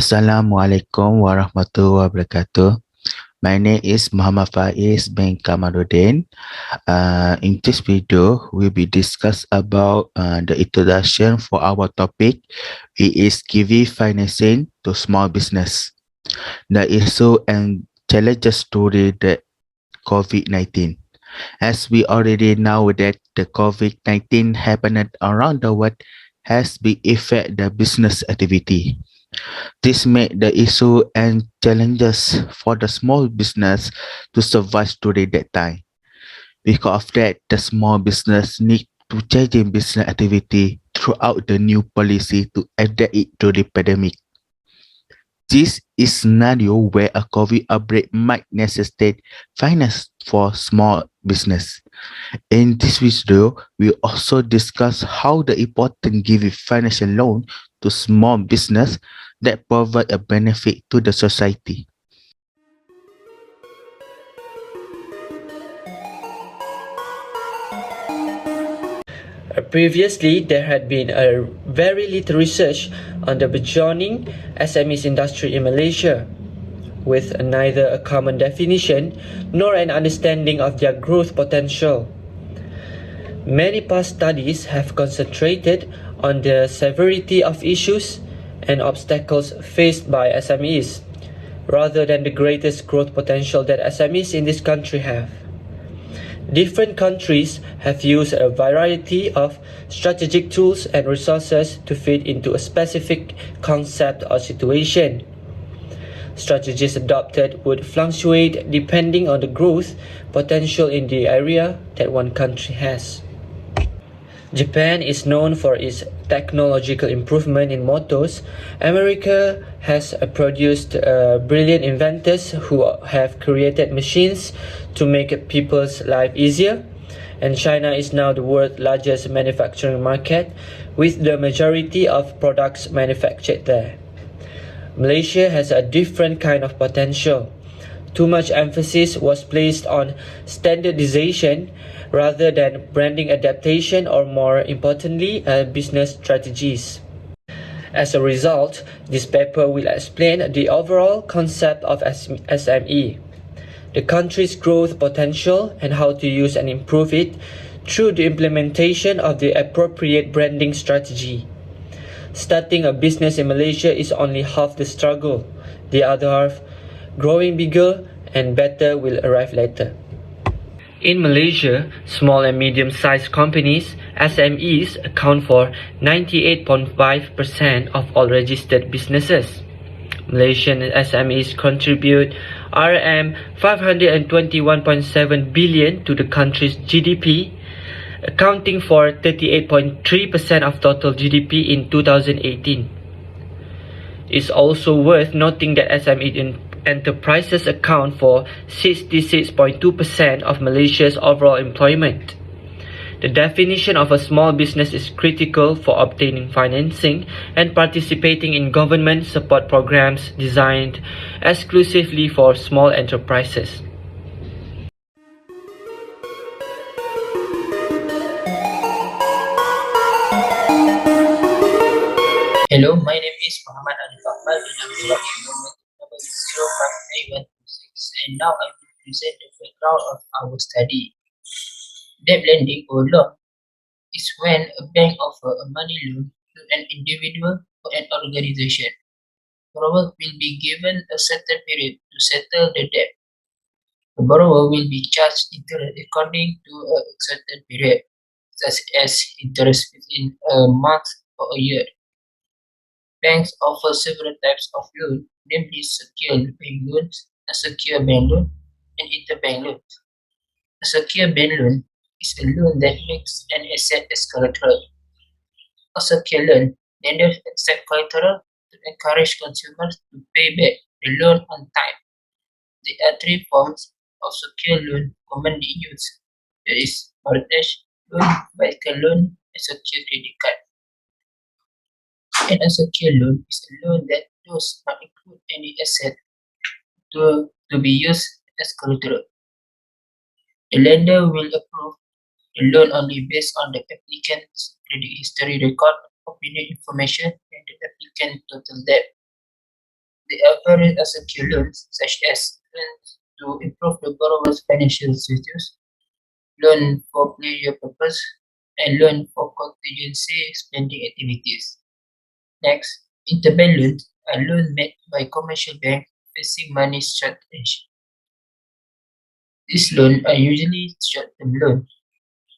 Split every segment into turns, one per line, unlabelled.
Assalamualaikum warahmatullahi wabarakatuh. My name is Muhammad Faiz bin KAMARUDDIN. In this video, we will discuss about the introduction for our topic. It is giving financing to small business. The issue and challenges during the COVID-19. As we already know that the COVID-19 happened around the world has been affect the business activity. This made the issue and challenges for the small business to survive during that time. Because of that, the small business need to change in business activity throughout the new policy to adapt it to the pandemic. This is scenario where a COVID outbreak might necessitate finance for small business. In this video, we also discuss how the important giving financial loan to small business that provide a benefit to the society.
Previously, there had been a very little research on the burgeoning SMEs industry in Malaysia, with neither a common definition nor an understanding of their growth potential. Many past studies have concentrated on the severity of issues and obstacles faced by SMEs, rather than the greatest growth potential that SMEs in this country have. Different countries have used a variety of strategic tools and resources to fit into a specific concept or situation. Strategies adopted would fluctuate depending on the growth potential in the area that one country has. Japan is known for its technological improvement in motors. America has produced brilliant inventors who have created machines to make people's life easier. And China is now the world's largest manufacturing market, with the majority of products manufactured there. Malaysia has a different kind of potential. Too much emphasis was placed on standardization rather than branding adaptation, or more importantly, business strategies. As a result, this paper will explain the overall concept of SME, the country's growth potential, and how to use and improve it through the implementation of the appropriate branding strategy. Starting a business in Malaysia is only half the struggle. The other half, growing bigger and better, will arrive later. In Malaysia, small and medium-sized companies, SMEs, account for 98.5% of all registered businesses. Malaysian SMEs contribute RM 521.7 billion to the country's GDP, accounting for 38.3% of total GDP in 2018. It's also worth noting that SME enterprises account for 66.2% of Malaysia's overall employment. The definition of a small business is critical for obtaining financing and participating in government support programs designed exclusively for small enterprises.
Hello, my name is Muhammad AKMAL and I'm working number 059126, and now I will present the background of our study. Debt lending or loan is when a bank offers a money loan to an individual or an organization. Borrower will be given a certain period to settle the debt. The borrower will be charged interest according to a certain period, such as interest within a month or a year. Banks offer several types of loan, namely secured bank loans, unsecured bank loan, and interbank loans. A secured bank loan is a loan that makes an asset as collateral. A secured loan lenders accept collateral to encourage consumers to pay back the loan on time. There are three forms of secured loan commonly used. There is mortgage loan, vehicle loan, and secured credit card. An unsecured loan is a loan that does not include any asset to be used as collateral. The lender will approve the loan only based on the applicant's credit history record, opinion information, and the applicant's total debt. They are various unsecured loans, such as loans to improve the borrower's financial status, loan for pleasure purpose, and loan for contingency spending activities. Next, interbank loans are loans made by commercial banks facing money shortage. These loans are usually short-term loans.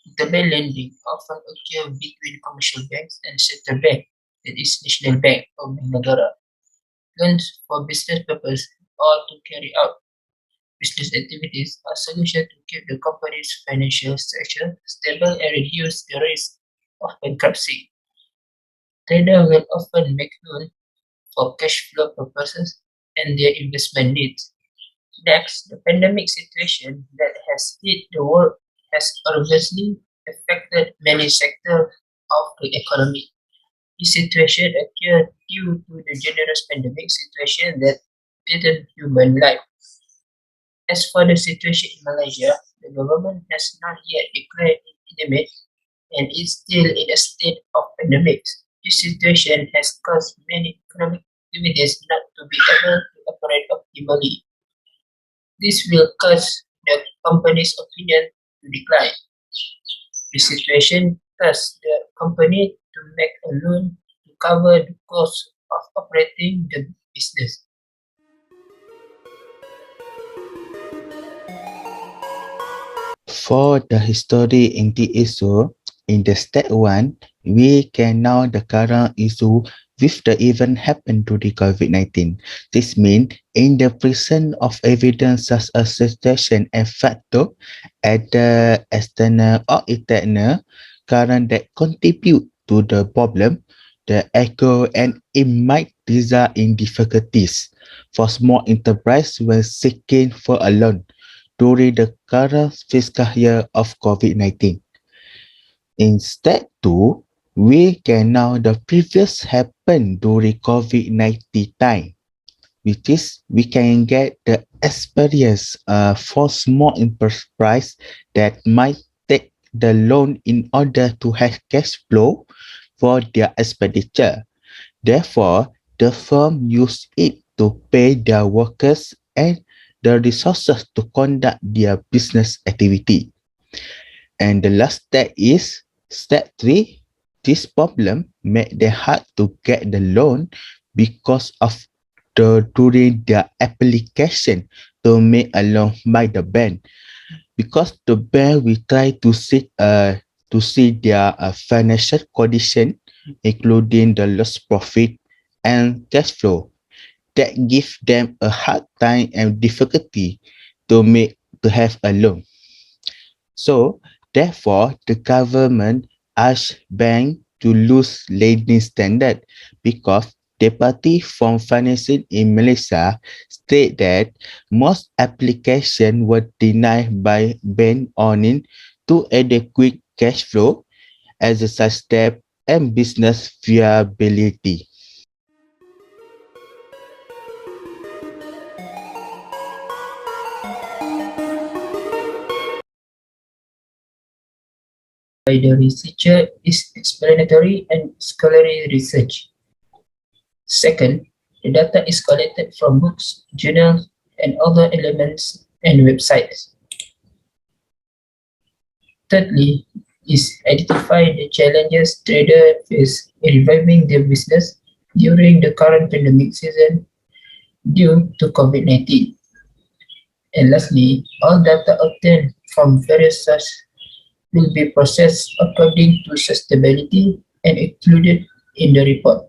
Interbank lending often occurs between commercial banks and central bank, that is national bank or bank negara. Loans for business purpose or to carry out business activities are solutions to keep the company's financial structure stable and reduce the risk of bankruptcy. Traders will often make loans for cash flow purposes and their investment needs. Next, the pandemic situation that has hit the world has obviously affected many sectors of the economy. This situation occurred due to the generous pandemic situation that threatened human life. As for the situation in Malaysia, the government has not yet declared it endemic and is still in a state of pandemic. This situation has caused many economic activities not to be able to operate optimally. This will cause the company's opinion to decline. The situation caused the company to make a loan to cover the cost of operating the business.
For the history in the issue, in the step 1, we can know the current issue with the event happened to the COVID-19. This means in the presence of evidence such as situation and factor at the external or internal current that contribute to the problem, the echo and it might result in difficulties for small enterprise when seeking for a loan during the current fiscal year of COVID-19. In step 2, we can know the previous happened during COVID-19 time, which is we can get the experience for small enterprise that might take the loan in order to have cash flow for their expenditure. Therefore, the firm use it to pay their workers and the resources to conduct their business activity. And the last step is step 3. This problem made them hard to get the loan because of during their application to make a loan by the bank. Because the bank will try to see their financial condition, including the loss profit and cash flow, that give them a hard time and difficulty to have a loan. So therefore the government asked bank to lose lending standard because Deputy from Financing in Malaysia state that most applications were denied by bank owning to adequate cash flow as a such step and business viability.
By the researcher is explanatory and scholarly research. Second, the data is collected from books, journals, and other elements and websites. Thirdly, is identify the challenges traders face in reviving their business during the current pandemic season due to COVID-19. And lastly, all data obtained from various sources will be processed according to sustainability and included in the report.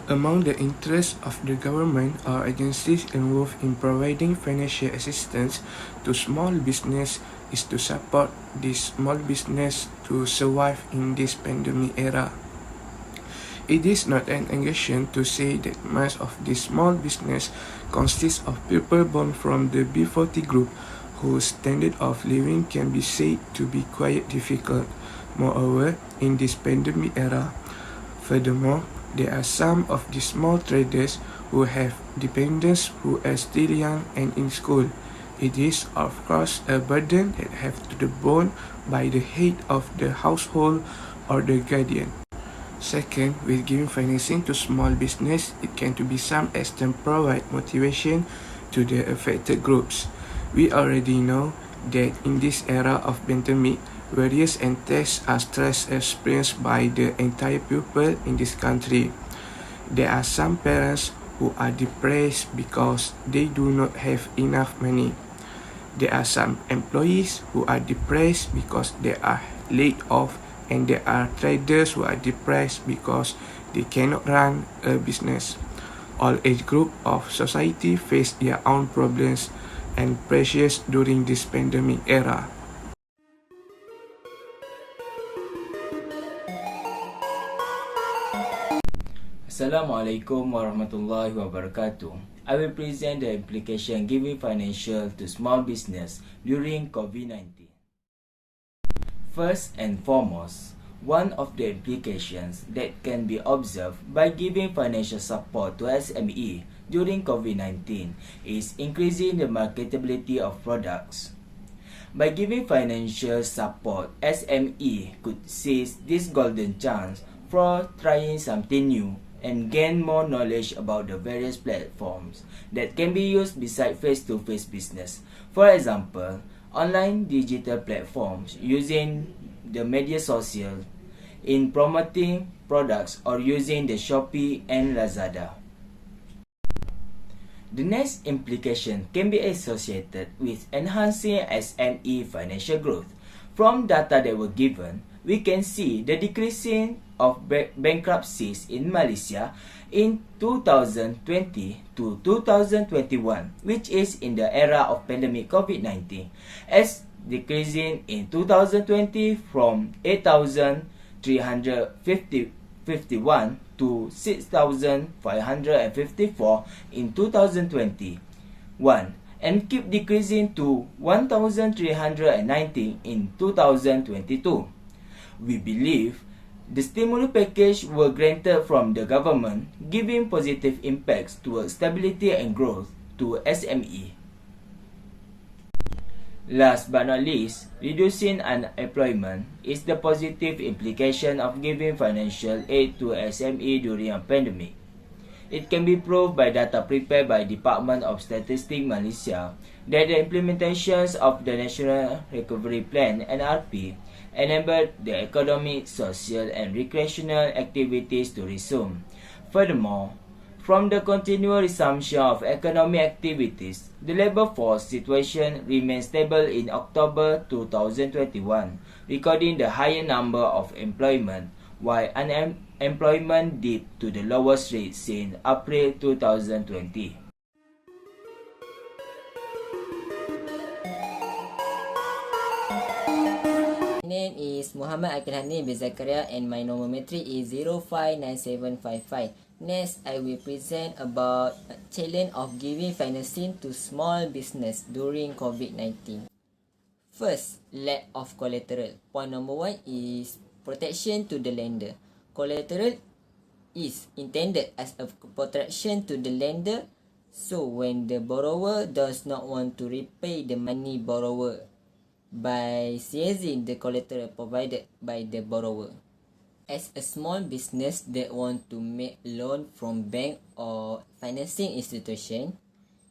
Among the interests of the government are agencies involved in providing financial assistance to small business is to support this small business to survive in this pandemic era. It is not an engagement to say that most of this small business consists of people born from the B40 group whose standard of living can be said to be quite difficult. Moreover, in this pandemic era, furthermore, there are some of the small traders who have dependents who are still young and in school. It is, of course, a burden that has to be borne by the head of the household or the guardian. Second, with giving financing to small business, it can to be some extent provide motivation to the affected groups. We already know that in this era of pandemic, various and tests are stress experienced by the entire people in this country. There are some parents who are depressed because they do not have enough money. There are some employees who are depressed because they are laid off, and there are traders who are depressed because they cannot run a business. All age group of society face their own problems and pressures during this pandemic era.
Assalamualaikum warahmatullahi wabarakatuh. I will present the implication giving financial to small business during COVID-19. First and foremost, one of the implications that can be observed by giving financial support to SME during COVID-19 is increasing the marketability of products. By giving financial support, SME could seize this golden chance for trying something new and gain more knowledge about the various platforms that can be used beside face-to-face business. For example, online digital platforms using the media social in promoting products or using the Shopee and Lazada. The next implication can be associated with enhancing SME financial growth. From data that were given, we can see the decreasing of bankruptcies in Malaysia in 2020 to 2021, which is in the era of pandemic COVID-19, as decreasing in 2020 from 8,351 to 6,554 in 2021, and keep decreasing to 1,319 in 2022. We believe the stimulus package were granted from the government, giving positive impacts towards stability and growth to SME. Last but not least, reducing unemployment is the positive implication of giving financial aid to SME during a pandemic. It can be proved by data prepared by Department of Statistics Malaysia that the implementations of the National Recovery Plan (NRP) enabled the economic, social and recreational activities to resume. Furthermore, from the continual resumption of economic activities, the labour force situation remained stable in October 2021, recording the higher number of employment, while unemployment dipped to the lowest rate since April 2020.
My name is Muhammad HANIF bin ZAKARIA and my nomometry is 059755. Next, I will present about challenge of giving financing to small business during COVID-19. First, lack of collateral. Point number 1 is protection to the lender. Collateral is intended as a protection to the lender, so when the borrower does not want to repay the money borrower by seizing the collateral provided by the borrower. As a small business that want to make loan from bank or financing institution,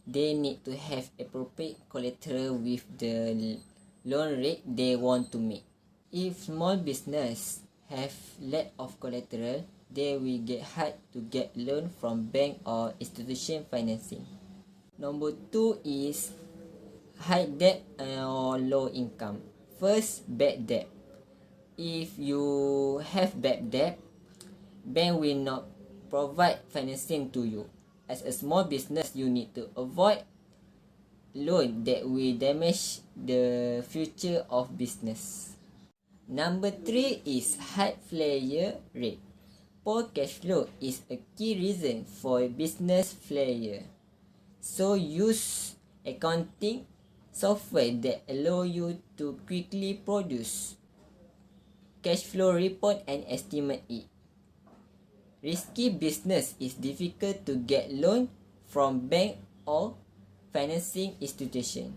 they need to have appropriate collateral with the loan rate they want to make. If small business have lack of collateral, they will get hard to get loan from bank or institution financing. Number 2 is high debt or low income. First, bad debt. If you have bad debt, bank will not provide financing to you. As a small business, you need to avoid loan that will damage the future of business. Number 3 is high failure rate. Poor cash flow is a key reason for business failure. So use accounting software that allow you to quickly produce cash flow report and estimate it. Risky business is difficult to get loan from bank or financing institution.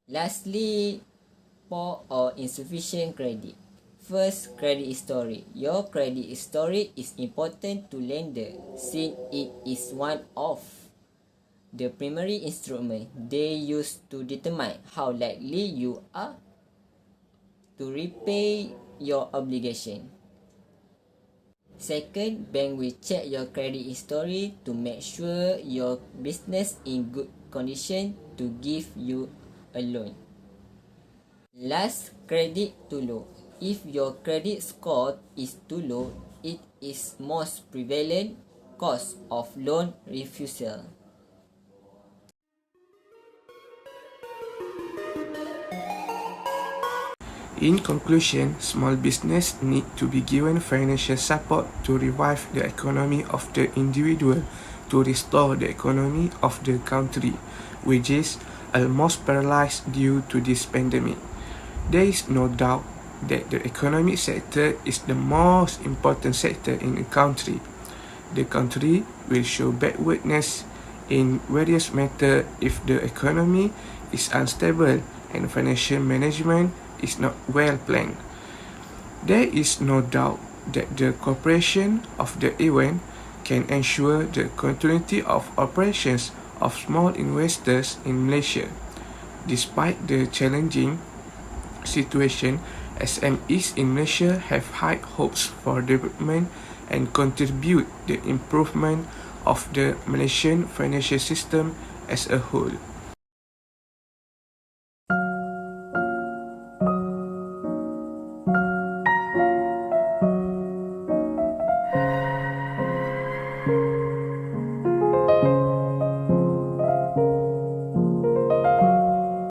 Lastly, poor or insufficient credit. First, credit history. Your credit history is important to lender since it is one of the primary instruments they use to determine how likely you are to repay your obligation. Second, bank will check your credit history to make sure your business in good condition to give you a loan. Last, credit too low. If your credit score is too low, it is most prevalent cause of loan refusal.
In conclusion, small business need to be given financial support to revive the economy of the individual, to restore the economy of the country, which is almost paralyzed due to this pandemic. There is no doubt that the economic sector is the most important sector in a country. The country will show backwardness in various matters if the economy is unstable and financial management is not well planned. There is no doubt that the cooperation of the event can ensure the continuity of operations of small investors in Malaysia. Despite the challenging situation, SMEs in Malaysia have high hopes for development and contribute the improvement of the Malaysian financial system as a whole.